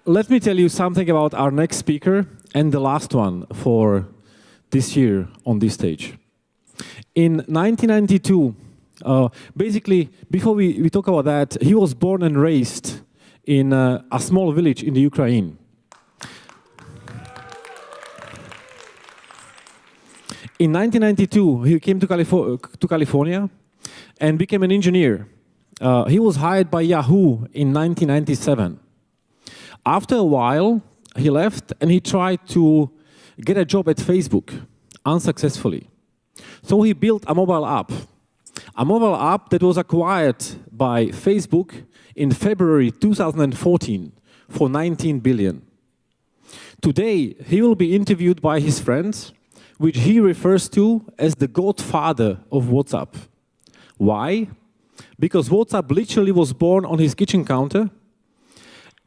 let me tell you something about our next speaker and the last one for this year on this stage. In 1992, basically, before we talk about that, he was born and raised in a small village in the Ukraine. In 1992, he came to California and became an engineer. He was hired by Yahoo in 1997. After a while, he left and he tried to get a job at Facebook, unsuccessfully. So he built a mobile app that was acquired by Facebook in February 2014 for $19 billion. Today, he will be interviewed by his friends, which he refers to as the godfather of WhatsApp. Why? Because WhatsApp literally was born on his kitchen counter,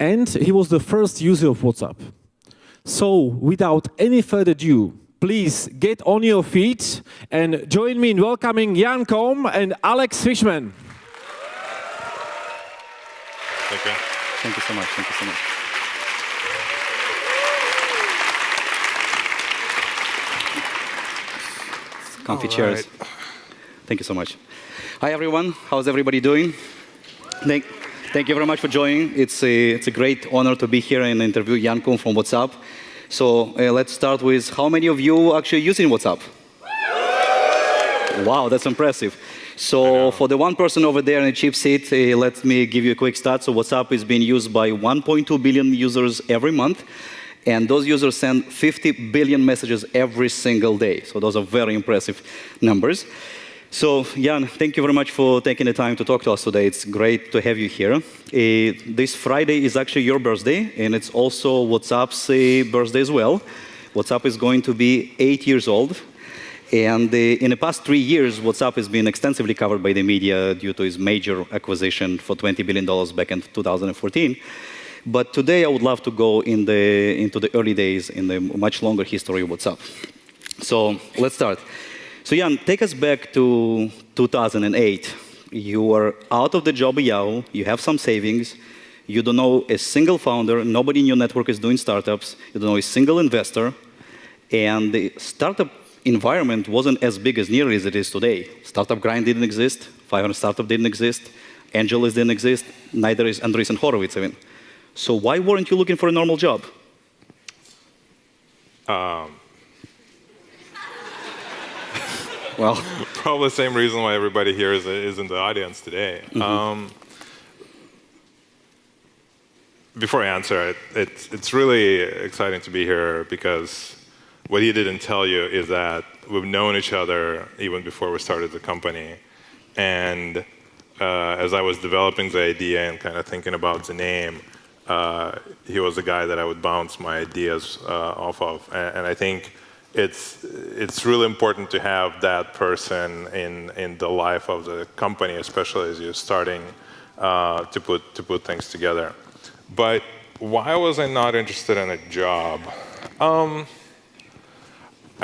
and he was the first user of WhatsApp. So, without any further ado, please get on your feet and join me in welcoming Jan Koum and Alex Fishman. Thank you. Thank you so much. Thank you so much. Comfy chairs. Thank you so much. Hi, everyone. How's everybody doing? Thank you very much for joining. It's a great honor to be here and interview Jan Koum from WhatsApp. So let's start with how many of you actually using WhatsApp? Wow, that's impressive. So for the one person over there in the cheap seat, let me give you a quick stat. So WhatsApp is being used by 1.2 billion users every month. And those users send 50 billion messages every single day. So those are very impressive numbers. So, Jan, thank you very much for taking the time to talk to us today. It's great to have you here. This Friday is actually your birthday, and it's also WhatsApp's birthday as well. WhatsApp is going to be 8 years old. And in the past 3 years, WhatsApp has been extensively covered by the media due to its major acquisition for $20 billion back in 2014. But today, I would love to go into the early days in the much longer history of WhatsApp. So let's start. So Jan, take us back to 2008. You were out of the job at Yahoo, you have some savings, you don't know a single founder, nobody in your network is doing startups, you don't know a single investor, and the startup environment wasn't as big as nearly as it is today. Startup Grind didn't exist, 500 Startup didn't exist, AngelList didn't exist, neither is Andreessen Horowitz even. So why weren't you looking for a normal job? Well, probably the same reason why everybody here is in the audience today. Mm-hmm. Before I answer it, it's really exciting to be here because what he didn't tell you is that we've known each other even before we started the company. And as I was developing the idea and kind of thinking about the name, he was the guy that I would bounce my ideas off of. And I think it's really important to have that person in the life of the company, especially as you're starting to put things together. But why was I not interested in a job? I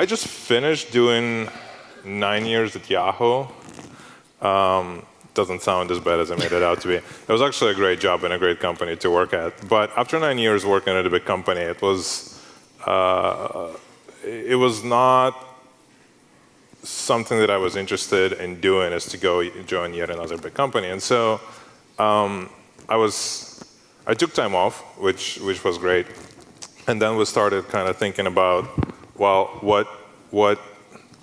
just finished doing 9 years at Yahoo. Doesn't sound as bad as I made it out to be. It was actually a great job and a great company to work at. But after 9 years working at a big company, it was not something that I was interested in doing, is to go join yet another big company. And so I took time off, which was great. And then we started kind of thinking about, well, what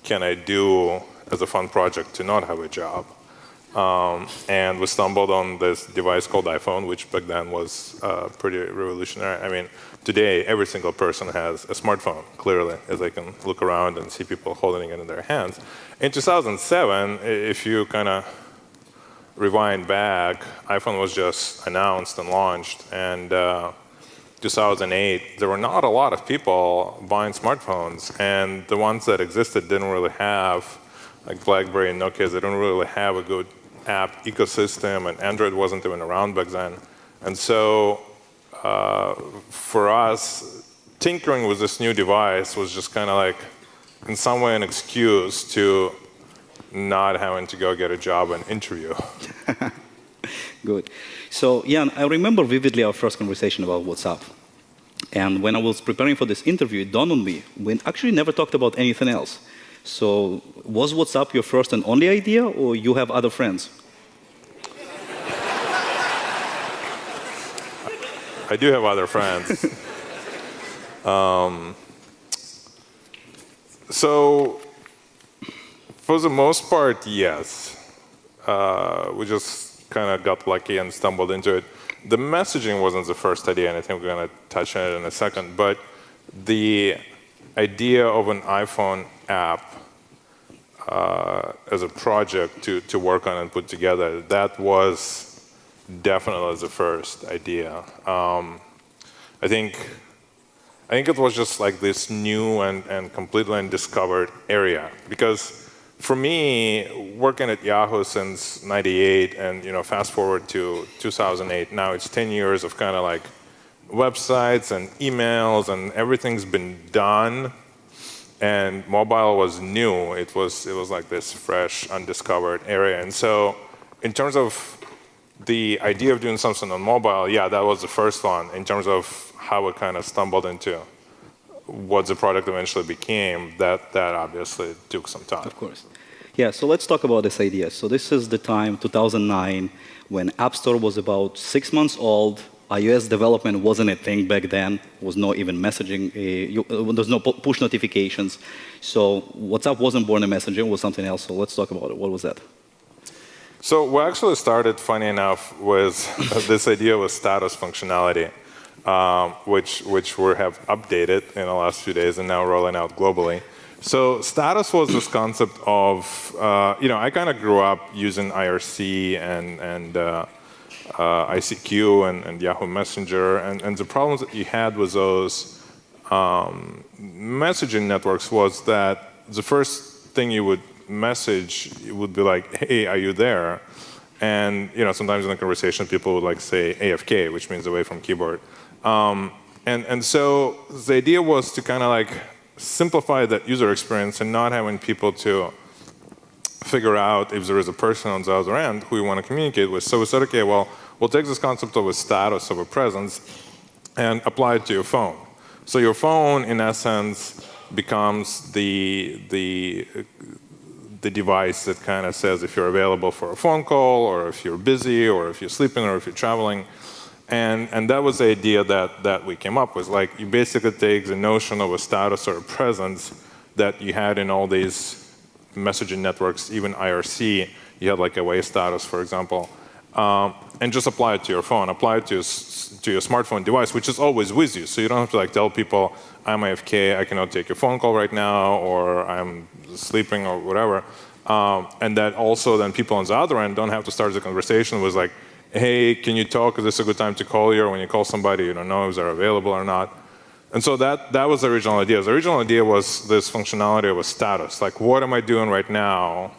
can I do as a fun project to not have a job? And we stumbled on this device called iPhone, which back then was pretty revolutionary. I mean, today, every single person has a smartphone, clearly, as they can look around and see people holding it in their hands. In 2007, if you kind of rewind back, iPhone was just announced and launched. And 2008, there were not a lot of people buying smartphones. And the ones that existed didn't really have, like BlackBerry and Nokia, they didn't really have a good app ecosystem, and Android wasn't even around back then. And so for us, tinkering with this new device was just kind of like, in some way, an excuse to not having to go get a job and interview. Good. So, Jan, I remember vividly our first conversation about WhatsApp. And when I was preparing for this interview, it dawned on me, we actually never talked about anything else. So was WhatsApp your first and only idea, or you have other friends? I do have other friends. So for the most part, yes. We just kind of got lucky and stumbled into it. The messaging wasn't the first idea, and I think we're going to touch on it in a second. But the idea of an iPhone app as a project to work on and put together, that was definitely the first idea. I think it was just like this new and completely undiscovered area. Because for me, working at Yahoo since '98, and fast forward to 2008, now it's 10 years of kind of like websites and emails, and everything's been done. And mobile was new. It was like this fresh, undiscovered area. And so, in terms of the idea of doing something on mobile, yeah, that was the first one. In terms of how it kind of stumbled into what the product eventually became, that obviously took some time. Of course. Yeah, so let's talk about this idea. So this is the time, 2009, when App Store was about 6 months old. iOS development wasn't a thing back then. There was no even messaging. There's no push notifications. So WhatsApp wasn't born in messaging, it was something else. So let's talk about it. What was that? So we actually started, funny enough, with this idea of status functionality, which we have updated in the last few days and now rolling out globally. So status was this concept of, I kind of grew up using IRC and ICQ and Yahoo Messenger, and the problems that you had with those messaging networks was that the first thing you would message, it would be like, hey, are you there? And sometimes in a conversation, people would like say AFK, which means away from keyboard. And so the idea was to kind of like simplify that user experience and not having people to figure out if there is a person on the other end who you want to communicate with. So we said, okay, well, we'll take this concept of a status, of a presence, and apply it to your phone. So your phone, in essence, becomes the device that kind of says if you're available for a phone call, or if you're busy, or if you're sleeping, or if you're traveling. And that was the idea that we came up with. Like, you basically take the notion of a status or a presence that you had in all these messaging networks, even IRC, you had like away status, for example, and just apply it to your phone, apply it to your smartphone device, which is always with you. So you don't have to like tell people, I'm AFK, I cannot take your phone call right now, or I'm sleeping, or whatever. And that also then people on the other end don't have to start the conversation with like, hey, can you talk? Is this a good time to call you? Or when you call somebody, you don't know if they're available or not. And so that was the original idea. The original idea was this functionality of a status. Like, what am I doing right now?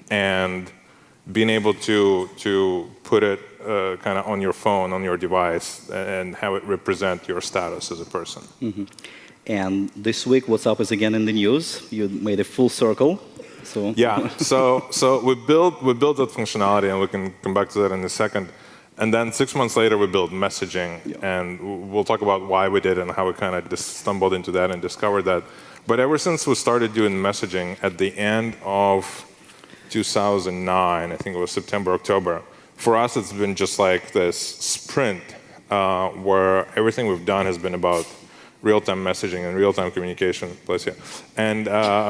And being able to put it kind of on your phone, on your device, and have it represent your status as a person. Mm-hmm. And this week, WhatsApp is again in the news. You made a full circle. So yeah, so we built that functionality, and we can come back to that in a second. And then 6 months later, we built messaging, and we'll talk about why we did and how we kind of stumbled into that and discovered that. But ever since we started doing messaging at the end of 2009, I think it was September, October, for us it's been just like this sprint where everything we've done has been about real-time messaging and real-time communication. Bless you. And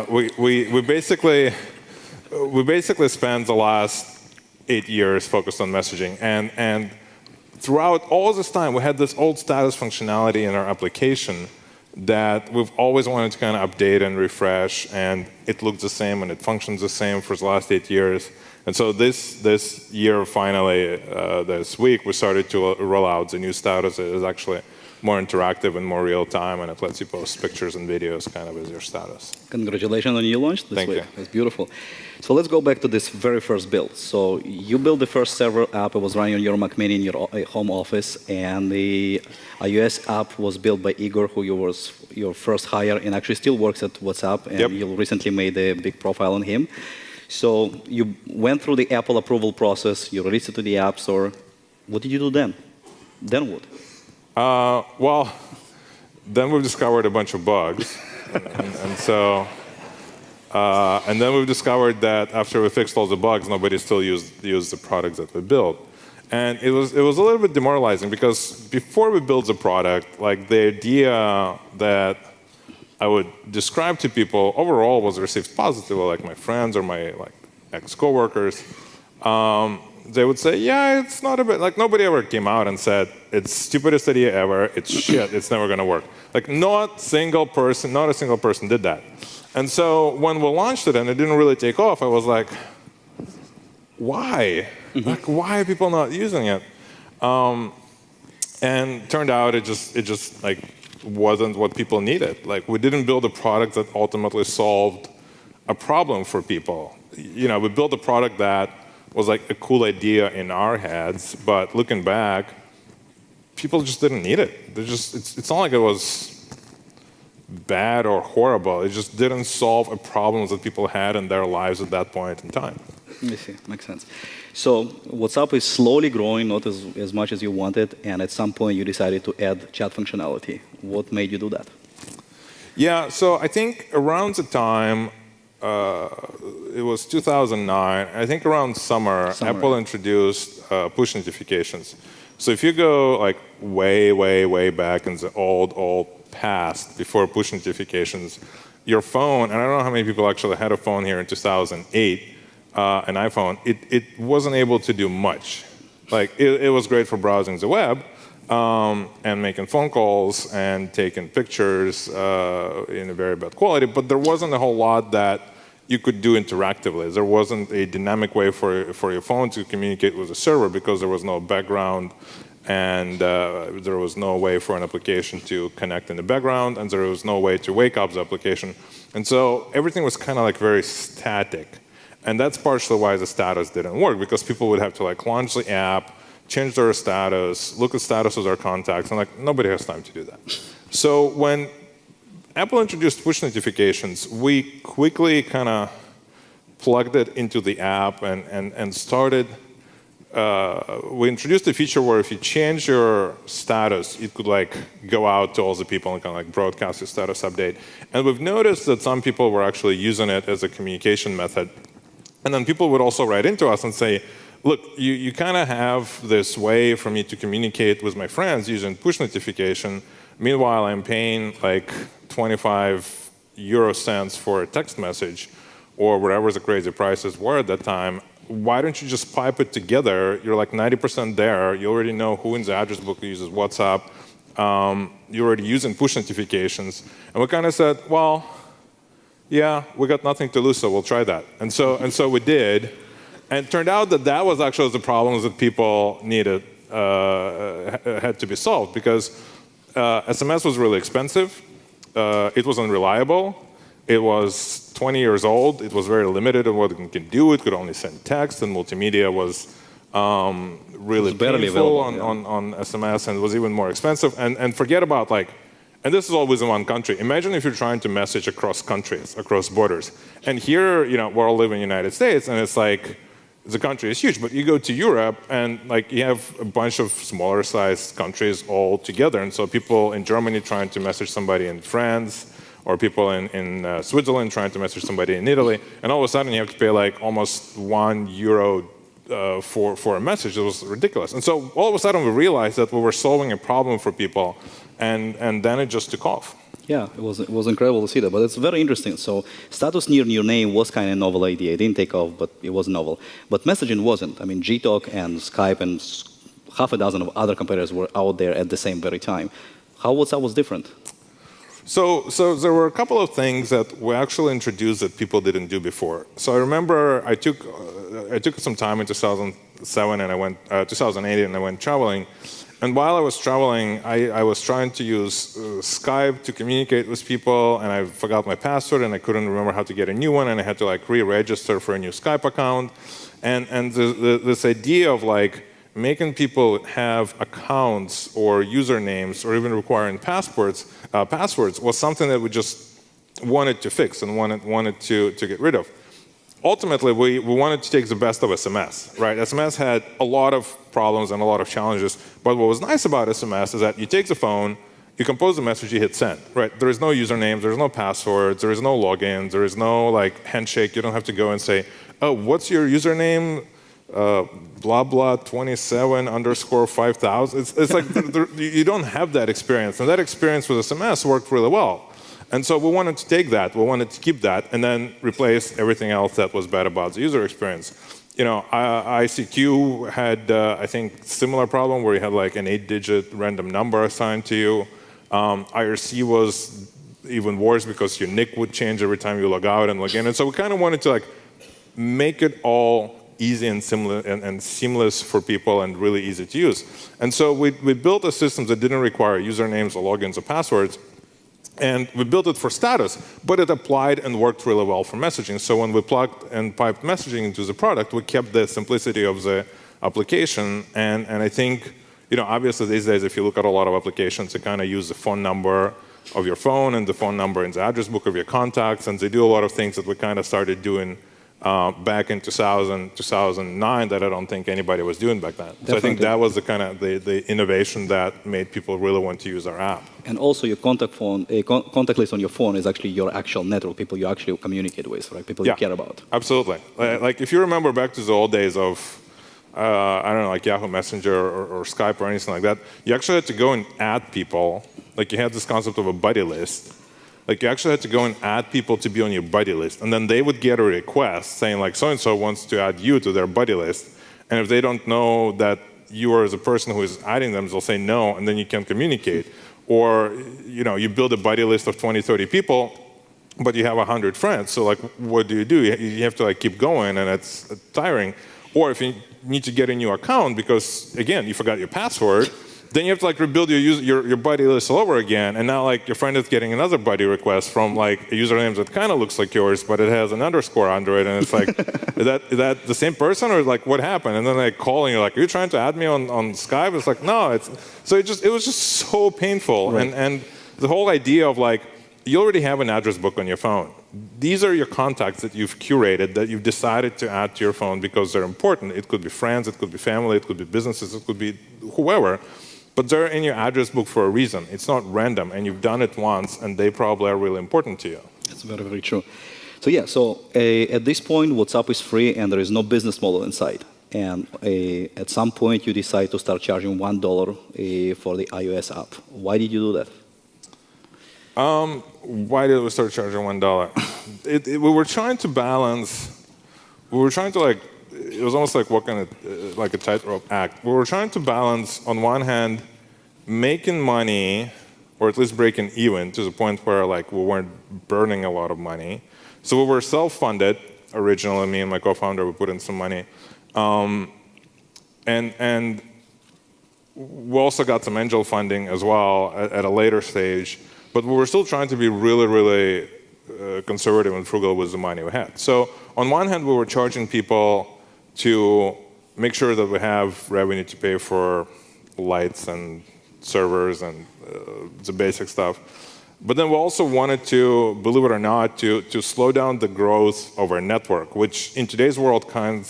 we basically spent the last 8 years focused on messaging. And throughout all this time, we had this old status functionality in our application that we've always wanted to kind of update and refresh, and it looked the same and it functions the same for the last 8 years. And so this year, finally, this week, we started to roll out the new status. It is actually more interactive and more real time, and it lets you post pictures and videos kind of as your status. Congratulations on your launch this Thank week. you. It's beautiful. So let's go back to this very first build. So you built the first server app. It was running on your Mac Mini in your home office, and the iOS app was built by Igor, who was your first hire and actually still works at WhatsApp, and you recently made a big profile on him. So you went through the Apple approval process, you released it to the App Store. What did you do then? Then what? Well, Then we've discovered a bunch of bugs. And then we've discovered that after we fixed all the bugs, nobody still used the products that we built. And it was a little bit demoralizing because before we built the product, like the idea that I would describe to people overall was received positively, like my friends or my ex-coworkers. They would say, yeah, it's not a bit, like nobody ever came out and said, it's stupidest idea ever, it's shit, it's never gonna work. Like not a single person did that. And so when we launched it and it didn't really take off, I was like, why? Like, why are people not using it? And turned out it just like wasn't what people needed. Like we didn't build a product that ultimately solved a problem for people. You know, we built a product that was like a cool idea in our heads, but looking back, people just didn't need it. It's not like it was bad or horrible. It just didn't solve a problem that people had in their lives at that point in time. I see, makes sense. So WhatsApp is slowly growing, not as much as you wanted, and at some point you decided to add chat functionality. What made you do that? Yeah, so I think around the time, it was 2009, I think around summer. Apple introduced push notifications. So if you go like way back in the old past, before push notifications, your phone, and I don't know how many people actually had a phone here in 2008, an iPhone, it wasn't able to do much. Like it was great for browsing the web and making phone calls and taking pictures in a very bad quality, but there wasn't a whole lot that you could do interactively. There wasn't a dynamic way for your phone to communicate with the server because there was no background and there was no way for an application to connect in the background, and there was no way to wake up the application. And so everything was kind of like very static. And that's partially why the status didn't work, because people would have to like launch the app, change their status, look at status of their contacts, and like nobody has time to do that. So when Apple introduced push notifications, we quickly kind of plugged it into the app and started. We introduced a feature where if you change your status, it could like go out to all the people and kind of like broadcast your status update. And we've noticed that some people were actually using it as a communication method. And then people would also write into us and say, look, you kind of have this way for me to communicate with my friends using push notification. Meanwhile, I'm paying like 25 euro cents for a text message or whatever the crazy prices were at that time. Why don't you just pipe it together? You're like 90% there. You already know who in the address book uses WhatsApp. You're already using push notifications. And we kind of said, well, yeah, we got nothing to lose, so we'll try that. And so we did. And it turned out that that was actually the problems that people needed, had to be solved, because SMS was really expensive. It was unreliable. It was 20 years old. It was very limited in what it can do. It could only send text, and multimedia was really painful on SMS, and was even more expensive. And forget about like, and this is always in one country. Imagine if you're trying to message across countries, across borders. And here, you know, we're all living in the United States, and it's like, the country is huge, but you go to Europe and like you have a bunch of smaller sized countries all together. And so people in Germany trying to message somebody in France, or people in Switzerland trying to message somebody in Italy, and all of a sudden you have to pay like almost €1 for a message. It was ridiculous. And so all of a sudden we realized that we were solving a problem for people, and then it just took off. Yeah, it was incredible to see that, but it's very interesting. So status near your name was kind of a novel idea. It didn't take off, but it was novel. But messaging wasn't. I mean, Gtalk and Skype and half a dozen of other competitors were out there at the same very time. How WhatsApp was different? So there were a couple of things that we actually introduced that people didn't do before. So I remember I took some time in 2007 and I went 2008 and I went traveling. And while I was traveling, I was trying to use Skype to communicate with people, and I forgot my password, and I couldn't remember how to get a new one, and I had to like re-register for a new Skype account. And this idea of like making people have accounts or usernames or even requiring passwords was something that we just wanted to fix and wanted to get rid of. Ultimately, we wanted to take the best of SMS, right? SMS had a lot of problems and a lot of challenges, but what was nice about SMS is that you take the phone, You compose the message, you hit send, right? There is no usernames, there is no passwords, there is no logins, there is no like handshake. You don't have to go and say, oh, what's your username? Blah blah 27 underscore 5000. It's like you don't have that experience, and that experience with SMS worked really well. And so we wanted to take that, we wanted to keep that, and then replace everything else that was bad about the user experience. You know, ICQ had, I think, similar problem where you had like an 8-digit random number assigned to you. IRC was even worse because your nick would change every time you log out and log in. And so we kind of wanted to like make it all easy and seamless for people and really easy to use. And so we built a system that didn't require usernames or logins or passwords. And we built it for status, but it applied and worked really well for messaging. So when we plugged and piped messaging into the product, we kept the simplicity of the application. And I think, you know, obviously these days, if you look at a lot of applications, they kind of use the phone number of your phone and the phone number in the address book of your contacts. And they do a lot of things that we kind of started doing back in 2009 that I don't think anybody was doing back then. Definitely. So I think that was the kind of the innovation that made people really want to use our app. And also your contact list on your phone is actually your actual network, people you actually communicate with, right? People you care about. Absolutely. Like if you remember back to the old days of, I don't know, like Yahoo Messenger or Skype or anything like that, you actually had to go and add people. Like you had this concept of a buddy list. Like you actually had to go and add people to be on your buddy list. And then they would get a request saying like, so-and-so wants to add you to their buddy list. And if they don't know that you are the person who is adding them, they'll say no, and then you can communicate. Or, you know, you build a buddy list of 20, 30 people, but you have 100 friends. So like, what do? You have to like keep going, and it's tiring. Or if you need to get a new account because, again, you forgot your password, then you have to like rebuild your buddy list all over again, and now like your friend is getting another buddy request from like a username that kind of looks like yours, but it has an underscore under it, and it's like, is that the same person, or like what happened? And then they call and you're like, are you trying to add me on Skype? It's like, no, so it was just so painful, right. And the whole idea of like, you already have an address book on your phone. These are your contacts that you've curated, that you've decided to add to your phone because they're important. It could be friends, it could be family, it could be businesses, it could be whoever. But they're in your address book for a reason. It's not random, and you've done it once, and they probably are really important to you. That's very, very true. So yeah, at this point, WhatsApp is free, and there is no business model inside. And at some point, you decide to start charging $1 for the iOS app. Why did you do that? Why did we start charging $1? We were trying to balance. We were trying to like. It was almost like walking like a tightrope act. We were trying to balance, on one hand, making money, or at least breaking even to the point where like we weren't burning a lot of money. So we were self-funded originally. Me and my co-founder, we put in some money, and we also got some angel funding as well at a later stage. But we were still trying to be really, really conservative and frugal with the money we had. So on one hand, we were charging people to make sure that we have revenue to pay for lights and servers and the basic stuff. But then we also wanted to, believe it or not, to slow down the growth of our network, which in today's world kind of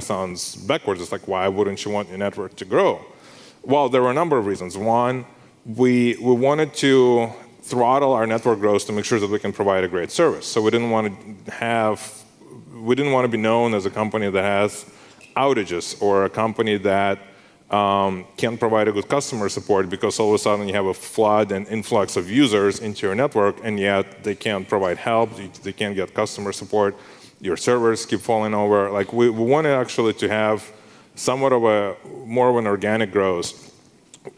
sounds backwards. It's like, why wouldn't you want your network to grow? Well, there were a number of reasons. One, we wanted to throttle our network growth to make sure that we can provide a great service. So we didn't want to be known as a company that has outages, or a company that can't provide a good customer support, because all of a sudden you have a flood and influx of users into your network, and yet they can't provide help, they can't get customer support, your servers keep falling over. Like we wanted actually to have somewhat of more of an organic growth.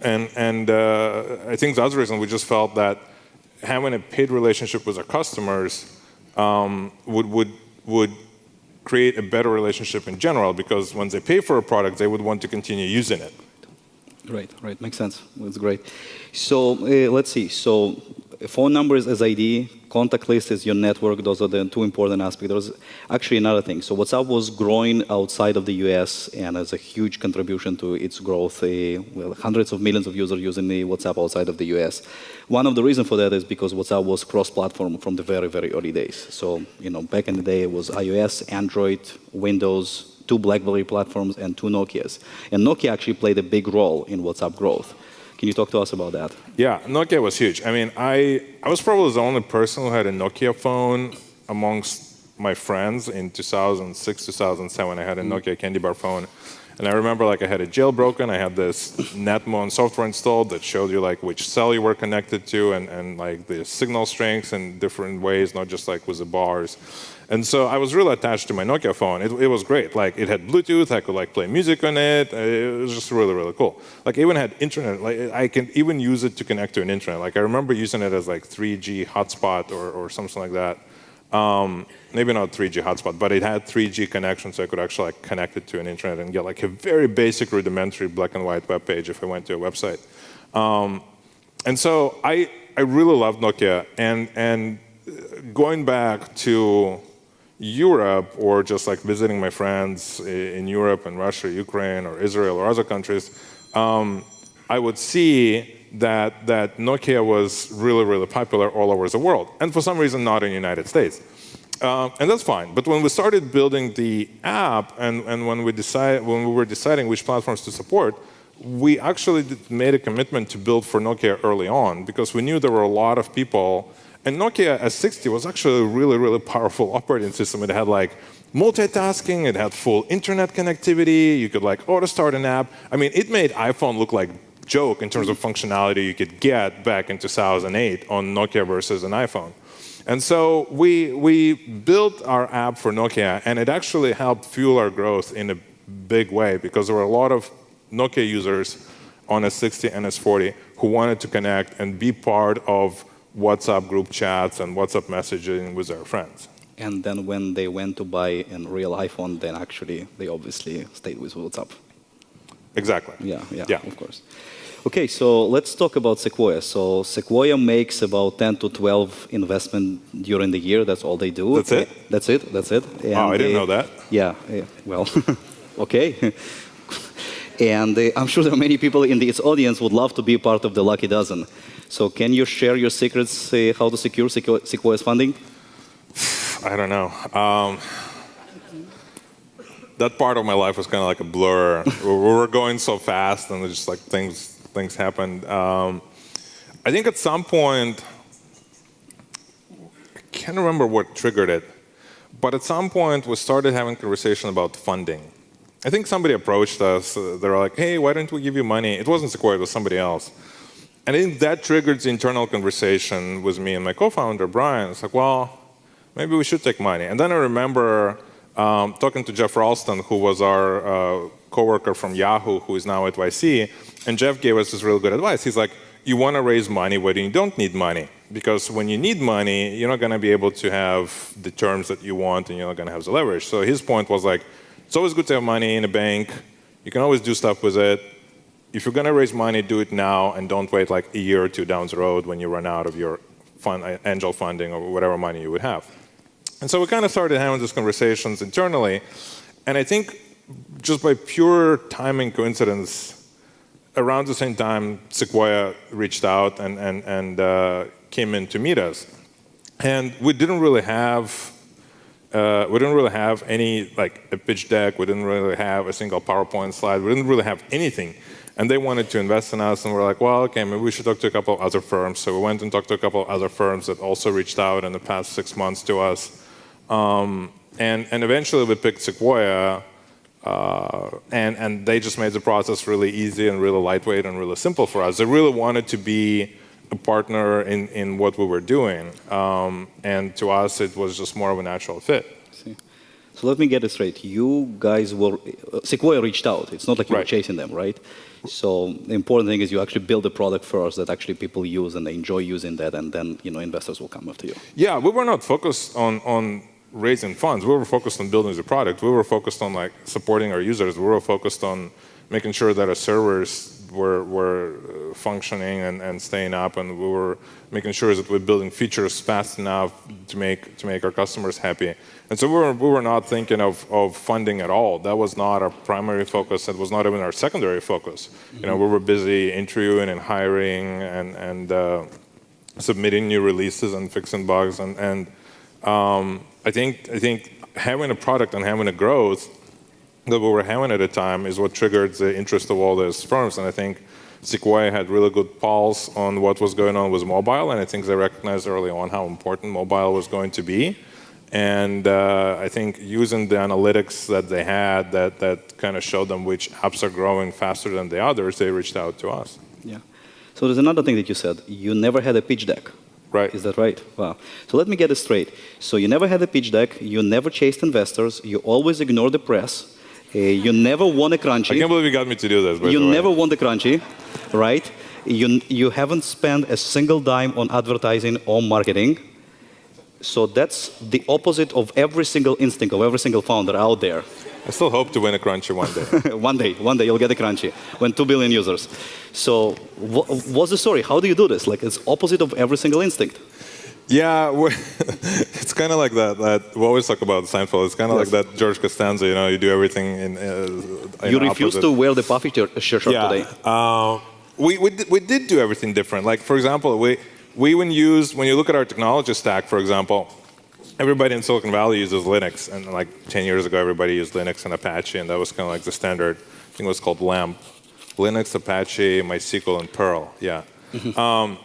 And I think that's the reason we just felt that having a paid relationship with our customers would create a better relationship in general, because when they pay for a product, they would want to continue using it. Right, makes sense. That's great. So let's see. So phone number is as ID, contact list is your network. Those are the two important aspects. There's actually another thing. So WhatsApp was growing outside of the US, and has a huge contribution to its growth. Hundreds of millions of users using the WhatsApp outside of the US. One of the reasons for that is because WhatsApp was cross-platform from the very, very early days. So, back in the day, it was iOS, Android, Windows, 2 BlackBerry platforms, and 2 Nokias. And Nokia actually played a big role in WhatsApp growth. Can you talk to us about that? Yeah, Nokia was huge. I mean, I was probably the only person who had a Nokia phone amongst my friends in 2006, 2007. I had a Nokia candy bar phone. And I remember like I had it jailbroken. I had this Netmon software installed that showed you like which cell you were connected to and like the signal strengths in different ways, not just like with the bars. And so I was really attached to my Nokia phone. It was great. Like it had Bluetooth. I could like play music on it. It was just really, really cool. Like I even had internet. Like I can even use it to connect to an internet. Like I remember using it as like 3G hotspot or something like that. Maybe not 3G hotspot, but it had 3G connection, so I could actually like connect it to an internet and get like a very basic rudimentary black and white web page if I went to a website. And so I really loved Nokia. And going back to Europe or just like visiting my friends in Europe and Russia, Ukraine, or Israel or other countries, I would see that Nokia was really, really popular all over the world. And for some reason, not in the United States. And that's fine. But when we started building the app and when we were deciding which platforms to support, we actually made a commitment to build for Nokia early on because we knew there were a lot of people. And Nokia S60 was actually a really, really powerful operating system. It had like multitasking, it had full internet connectivity, you could like auto start an app. I mean, it made iPhone look like joke in terms of functionality you could get back in 2008 on Nokia versus an iPhone. And so we built our app for Nokia, and it actually helped fuel our growth in a big way because there were a lot of Nokia users on S60 and S40 who wanted to connect and be part of WhatsApp group chats and WhatsApp messaging with their friends. And then when they went to buy a real iPhone, then actually they obviously stayed with WhatsApp. Exactly. Yeah, of course. Okay, so let's talk about Sequoia. So Sequoia makes about 10 to 12 investment during the year. That's all they do. That's it? That's it. And I didn't know that. Yeah, well, okay. And I'm sure there are many people in this audience would love to be part of the lucky dozen. So can you share your secrets, how to secure Sequoia's funding? I don't know. That part of my life was kind of like a blur. We were going so fast, and just like things happened. I think at some point, I can't remember what triggered it, but at some point we started having a conversation about funding. I think somebody approached us. They were like, "Hey, why don't we give you money?" It wasn't Sequoia, it was somebody else. And I think that triggered the internal conversation with me and my co-founder, Brian. It's like, well, maybe we should take money. And then I remember talking to Jeff Ralston, who was our coworker from Yahoo, who is now at YC, and Jeff gave us this really good advice. He's like, you want to raise money when you don't need money, because when you need money, you're not going to be able to have the terms that you want, and you're not going to have the leverage. So his point was like, it's always good to have money in a bank. You can always do stuff with it. If you're going to raise money, do it now, and don't wait like a year or two down the road when you run out of your angel funding or whatever money you would have. And so we kind of started having these conversations internally. And I think just by pure timing coincidence, around the same time, Sequoia reached out and came in to meet us. And we didn't really have any like a pitch deck. We didn't really have a single PowerPoint slide. We didn't really have anything. And they wanted to invest in us, and we're like, well, okay, maybe we should talk to a couple of other firms. So we went and talked to a couple of other firms that also reached out in the past 6 months to us. And eventually we picked Sequoia, and they just made the process really easy and really lightweight and really simple for us. They really wanted to be a partner in what we were doing. And to us, it was just more of a natural fit. So let me get it straight. You guys were, Sequoia reached out. It's not like you were chasing them, right? So the important thing is you actually build a product first that actually people use and they enjoy using that, and then investors will come after you. Yeah, we were not focused on raising funds. We were focused on building the product. We were focused on like supporting our users. We were focused on making sure that our servers were functioning and staying up, and we were making sure that we're building features fast enough to make our customers happy. And so we were not thinking of funding at all. That was not our primary focus. That was not even our secondary focus. We were busy interviewing and hiring and submitting new releases and fixing bugs. And I think having a product and having a growth that we were having at the time is what triggered the interest of all those firms. And I think Sequoia had really good pulse on what was going on with mobile, and I think they recognized early on how important mobile was going to be. And I think using the analytics that they had that kind of showed them which apps are growing faster than the others, they reached out to us. Yeah. So there's another thing that you said. You never had a pitch deck. Right. Is that right? Wow. So let me get it straight. So you never had a pitch deck. You never chased investors. You always ignored the press. You never won a crunchy. I can't believe you got me to do this. You never won the crunchy, right? You haven't spent a single dime on advertising or marketing. So that's the opposite of every single instinct of every single founder out there. I still hope to win a crunchy one day. one day you'll get a crunchy when 2 billion users. So what's the story? How do you do this? Like it's opposite of every single instinct. Yeah, it's kind of like that. We always talk about Seinfeld. It's kind of like that George Costanza. You do everything in. You refuse to wear the puffy shirt today. We did do everything different. Like for example, when you look at our technology stack, for example, everybody in Silicon Valley uses Linux, and like 10 years ago, everybody used Linux and Apache, and that was kind of like the standard. I think it was called LAMP. Linux, Apache, MySQL, and Perl. Yeah.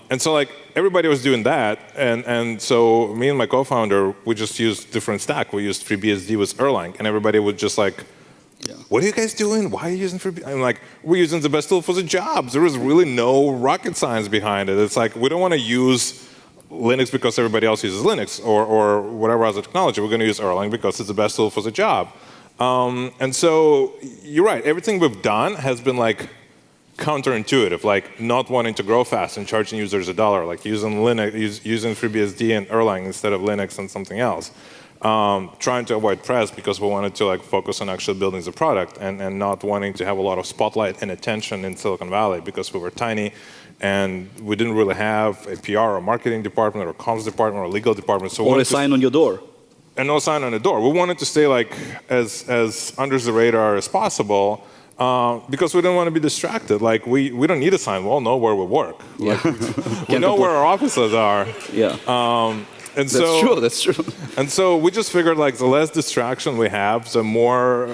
And so like everybody was doing that, and so me and my co-founder, we just used different stack. We used FreeBSD with Erlang, and everybody would just like, what are you guys doing? Why are you using FreeBSD? I'm like, we're using the best tool for the job. There was really no rocket science behind it. It's like, we don't want to use Linux because everybody else uses Linux or whatever other technology. We're going to use Erlang because it's the best tool for the job. And so you're right. Everything we've done has been like counterintuitive, like not wanting to grow fast and charging users $1, like using Linux, using FreeBSD and Erlang instead of Linux and something else. Trying to avoid press because we wanted to like focus on actually building the product and not wanting to have a lot of spotlight and attention in Silicon Valley because we were tiny and we didn't really have a PR or marketing department or comms department or legal department. So or a sign on your door. And no sign on the door. We wanted to stay like as under the radar as possible because we didn't want to be distracted. Like we don't need a sign. We all know where we work. Like, we know where our offices are. Yeah. And that's true. And so we just figured like the less distraction we have, the more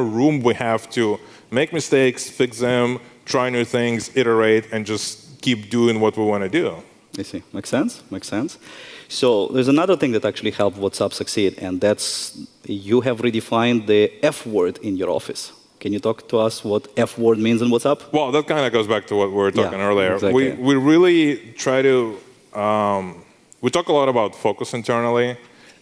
room we have to make mistakes, fix them, try new things, iterate, and just keep doing what we want to do. I see. Makes sense. Makes sense. So there's another thing that actually helped WhatsApp succeed, and that's you have redefined the F word in your office. Can you talk to us what F word means in WhatsApp? Well, that kind of goes back to what we were talking earlier. Exactly. We really try to. We talk a lot about focus internally,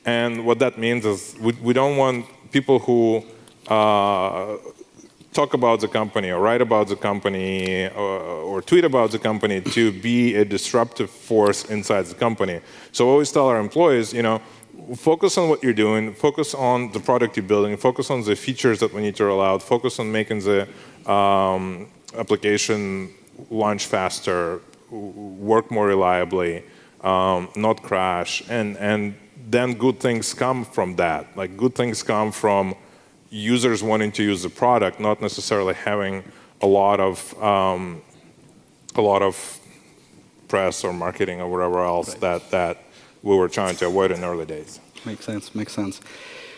and what that means is we don't want people who talk about the company or write about the company or tweet about the company to be a disruptive force inside the company. So we always tell our employees, focus on what you're doing, focus on the product you're building, focus on the features that we need to roll out, focus on making the application launch faster, work more reliably, not crash, and then good things come from that. Like good things come from users wanting to use the product, not necessarily having a lot of press or marketing or whatever else that we were trying to avoid in early days. Makes sense. Makes sense.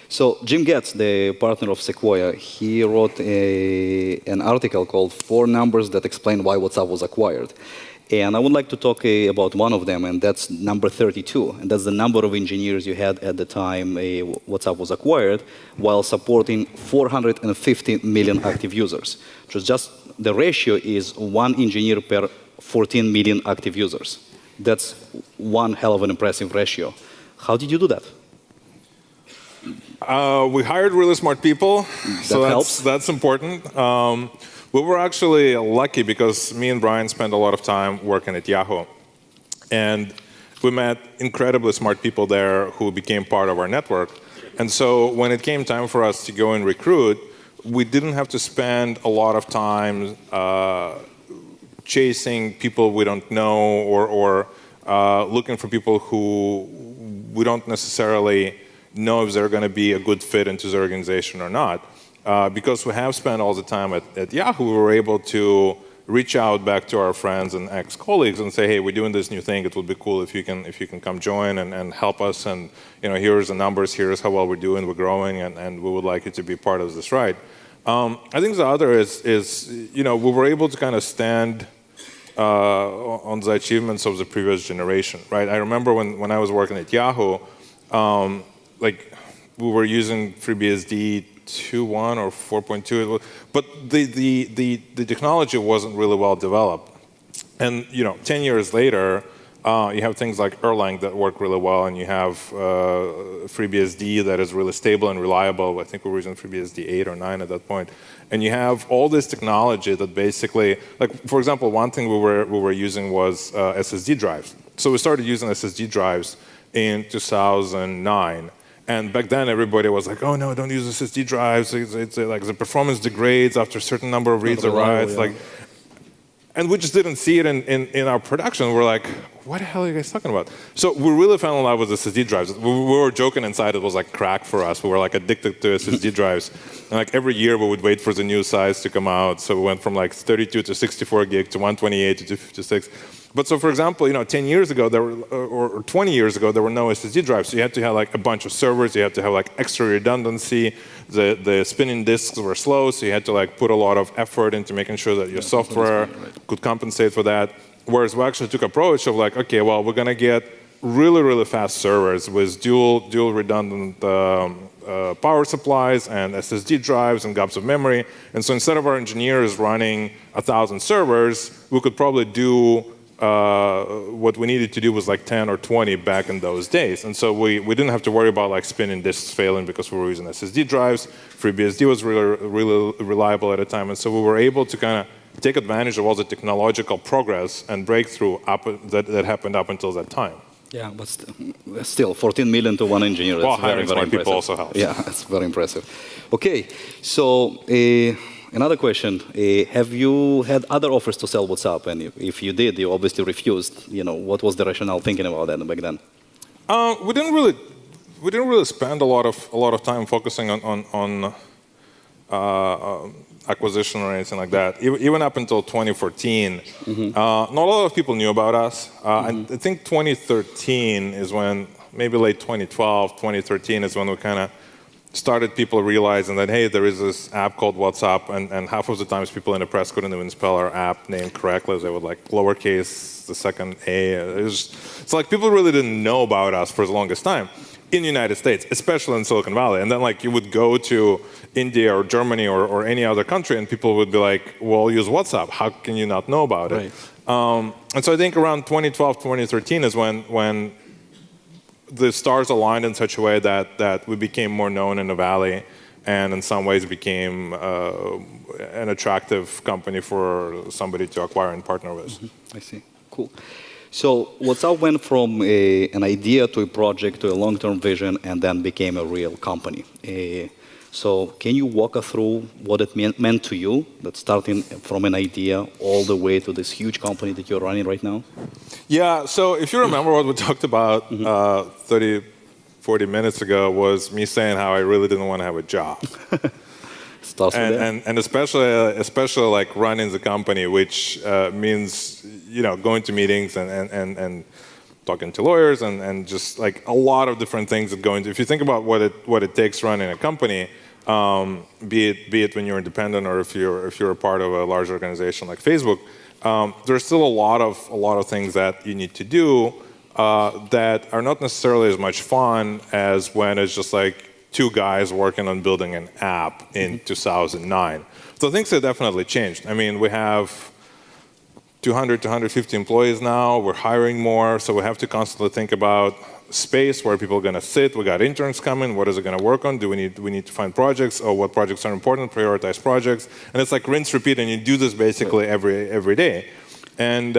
So Jim Getz, the partner of Sequoia, he wrote an article called 4 Numbers That Explain Why WhatsApp Was Acquired. And I would like to talk about one of them, and that's number 32. And that's the number of engineers you had at the time WhatsApp was acquired, while supporting 450 million active users. Which is just, the ratio is 1 engineer per 14 million active users. That's one hell of an impressive ratio. How did you do that? We hired really smart people, that's important. We were actually lucky because me and Brian spent a lot of time working at Yahoo. And we met incredibly smart people there who became part of our network. And so when it came time for us to go and recruit, we didn't have to spend a lot of time chasing people we don't know or looking for people who we don't necessarily know if they're going to be a good fit into the organization or not. Because we have spent all the time at Yahoo, we were able to reach out back to our friends and ex-colleagues and say, hey, we're doing this new thing. It would be cool if you can come join and help us. And here's the numbers. Here's how well we're doing. We're growing, and we would like you to be part of this ride. I think the other is we were able to kind of stand on the achievements of the previous generation, right? I remember when I was working at Yahoo, like we were using FreeBSD 2.1 or 4.2, but the technology wasn't really well developed. And 10 years later, you have things like Erlang that work really well, and you have FreeBSD that is really stable and reliable. I think we were using FreeBSD 8 or 9 at that point. And you have all this technology that basically, like for example, one thing we were using was SSD drives. So we started using SSD drives in 2009. And back then, everybody was like, "Oh no, don't use SSD drives. It's like the performance degrades after a certain number of reads or writes." Yeah. And we just didn't see it in our production. We're like, what the hell are you guys talking about? So we really fell in love with SSD drives. We were joking inside it was like crack for us. We were like addicted to SSD drives. And like every year we would wait for the new size to come out. So we went from like 32 to 64 gig to 128 to 256. But so for example, 10 years ago, or 20 years ago, there were no SSD drives. So you had to have like a bunch of servers. You had to have like extra redundancy. The spinning disks were slow, so you had to like put a lot of effort into making sure that your software could compensate for that. Whereas we actually took an approach of like, okay, well, we're gonna get really, really fast servers with dual redundant power supplies and SSD drives and gobs of memory. And so instead of our engineers running 1,000 servers, we could probably do what we needed to do was like 10 or 20 back in those days. And so we didn't have to worry about like spinning disks failing because we were using SSD drives. FreeBSD was really reliable at the time. And so we were able to kind of take advantage of all the technological progress and breakthrough that happened up until that time. Yeah, but still 14 million to one engineer. That's well, very, very impressive. People also helps. Yeah, that's very impressive. Okay, so another question. Have you had other offers to sell WhatsApp? And if you did, you obviously refused. What was the rationale thinking about that back then? We didn't really spend a lot of time focusing on acquisition or anything like that. Even up until 2014, not a lot of people knew about us. I think 2013 is when, maybe late 2012, 2013 is when we kind of started people realizing that, hey, there is this app called WhatsApp, and half of the times people in the press couldn't even spell our app name correctly. They would like lowercase the second A. It's like people really didn't know about us for the longest time in the United States, especially in Silicon Valley. And then like you would go to India or Germany or any other country and people would be like, well, use WhatsApp. How can you not know about it? And so I think around 2012, 2013 is when the stars aligned in such a way that we became more known in the Valley and in some ways became an attractive company for somebody to acquire and partner with. I see. Cool. So WhatsApp went from an idea to a project to a long-term vision and then became a real company. So can you walk us through what it meant to you, that starting from an idea all the way to this huge company that you're running right now? Yeah, so if you remember what we talked about 30, 40 minutes ago was me saying how I really didn't want to have a job. And especially like running the company, which means going to meetings and talking to lawyers and just like a lot of different things that go into. If you think about what it takes running a company, be it when you're independent or if you're a part of a large organization like Facebook, there's still a lot of things that you need to do that are not necessarily as much fun as when it's just like two guys working on building an app in 2009. So things have definitely changed. I mean, we have 200 to 150 employees now. We're hiring more, so we have to constantly think about space, where people are going to sit. We got interns coming. What is it going to work on? Do we need to find projects? Or what projects are important? Prioritize projects. And it's like rinse, repeat, and you do this basically every day. And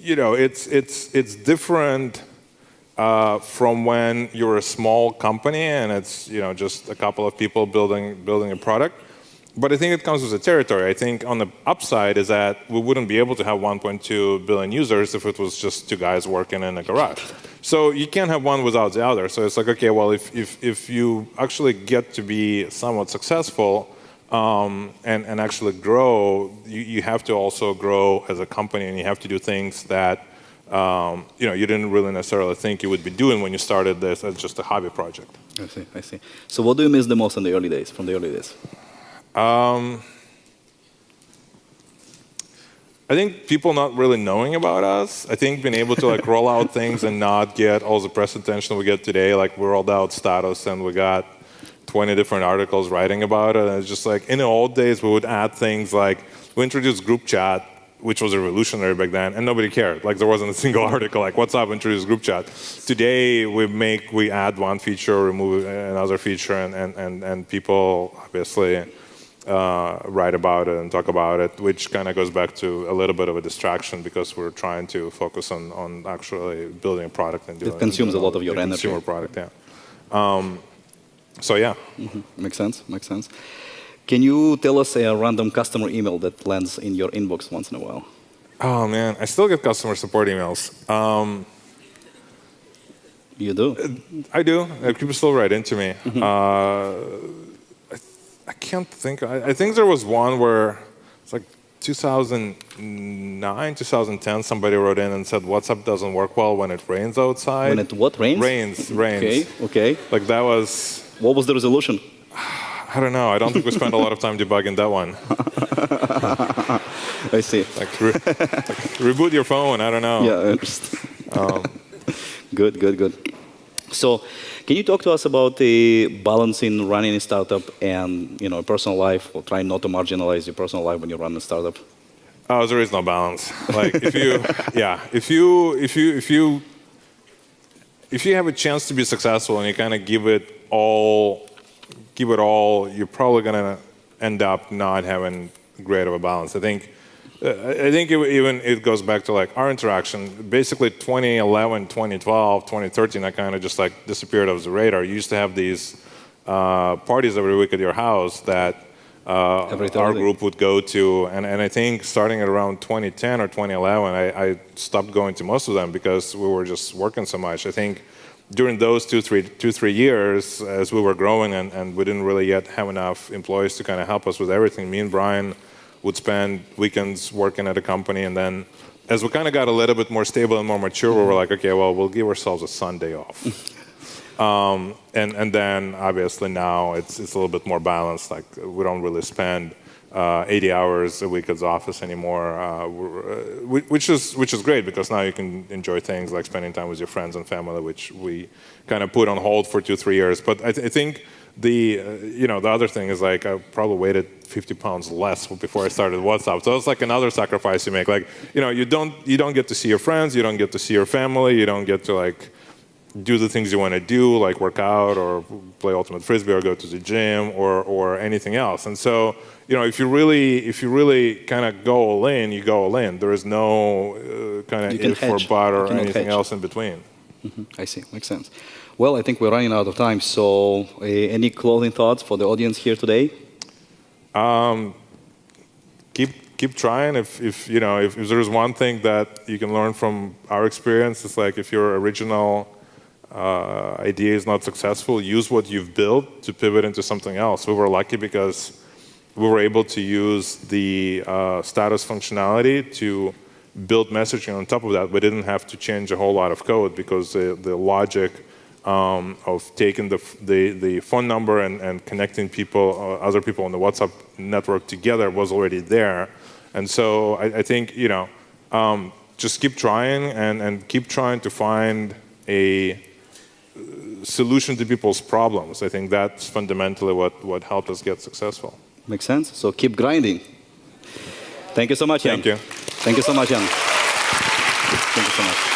it's different from when you're a small company and it's just a couple of people building a product. But I think it comes with the territory. I think on the upside is that we wouldn't be able to have 1.2 billion users if it was just two guys working in a garage. So you can't have one without the other. So it's like, okay, well, if you actually get to be somewhat successful and actually grow, you have to also grow as a company, and you have to do things that you didn't really necessarily think you would be doing when you started this as just a hobby project. I see. So what do you miss the most from the early days? I think people not really knowing about us. I think being able to like roll out things and not get all the press attention we get today. Like we rolled out status and we got 20 different articles writing about it. And it's just like in the old days we would add things like we introduced group chat, which was revolutionary back then, and nobody cared. Like there wasn't a single article like what's up, introduce group chat. Today we add one feature, remove another feature, and people obviously write about it and talk about it, which kind of goes back to a little bit of a distraction because we're trying to focus on actually building a product and doing it consumes a lot of your energy. Consumer product, yeah. So yeah. Makes sense. Makes sense. Can you tell us a random customer email that lands in your inbox once in a while? Oh man, I still get customer support emails. You do? I do. People still write into me. I can't think. I think there was one where it's like 2009, 2010. Somebody wrote in and said WhatsApp doesn't work well when it rains outside. When it what rains? Rains. Okay. Like that was. What was the resolution? I don't know. I don't think we spent a lot of time debugging that one. I see. Like reboot your phone. I don't know. Yeah, I understand. Good. So, can you talk to us about the balance in running a startup and a personal life, or trying not to marginalize your personal life when you run a startup? Oh, there is no balance. Like if you have a chance to be successful and you kind of give it all, you're probably gonna end up not having great of a balance. I think it goes back to like our interaction. Basically 2011, 2012, 2013, I kind of just like disappeared off the radar. You used to have these parties every week at your house that our group would go to. And I think starting at around 2010 or 2011, I stopped going to most of them because we were just working so much. I think during those two, three years, as we were growing and we didn't really yet have enough employees to kind of help us with everything, me and Brian would spend weekends working at a company, and then as we kind of got a little bit more stable and more mature, we were like, okay, well, we'll give ourselves a Sunday off. And then obviously now it's a little bit more balanced. Like we don't really spend 80 hours a week at the office anymore, which is great because now you can enjoy things like spending time with your friends and family, which we kind of put on hold for 2-3 years. But I think the other thing is like I probably weighted 50 pounds less before I started WhatsApp. So it's like another sacrifice you make. Like you don't get to see your friends, you don't get to see your family, you don't get to like do the things you want to do, like work out or play ultimate frisbee or go to the gym or anything else. And so if you really kind of go all in, you go all in. There is no kind of if or but or anything else in between. I see. Makes sense. Well, I think we're running out of time. So, any closing thoughts for the audience here today? Keep trying. If there's one thing that you can learn from our experience, it's like if your original idea is not successful, use what you've built to pivot into something else. We were lucky because we were able to use the status functionality to build messaging on top of that. We didn't have to change a whole lot of code because the logic of taking the phone number and connecting people, other people on the WhatsApp network together was already there. And so I think, just keep trying and keep trying to find a solution to people's problems. I think that's fundamentally what helped us get successful. Makes sense. So keep grinding. Thank you so much, Jan. Thank you. Thank you so much, Jan. Thank you so much.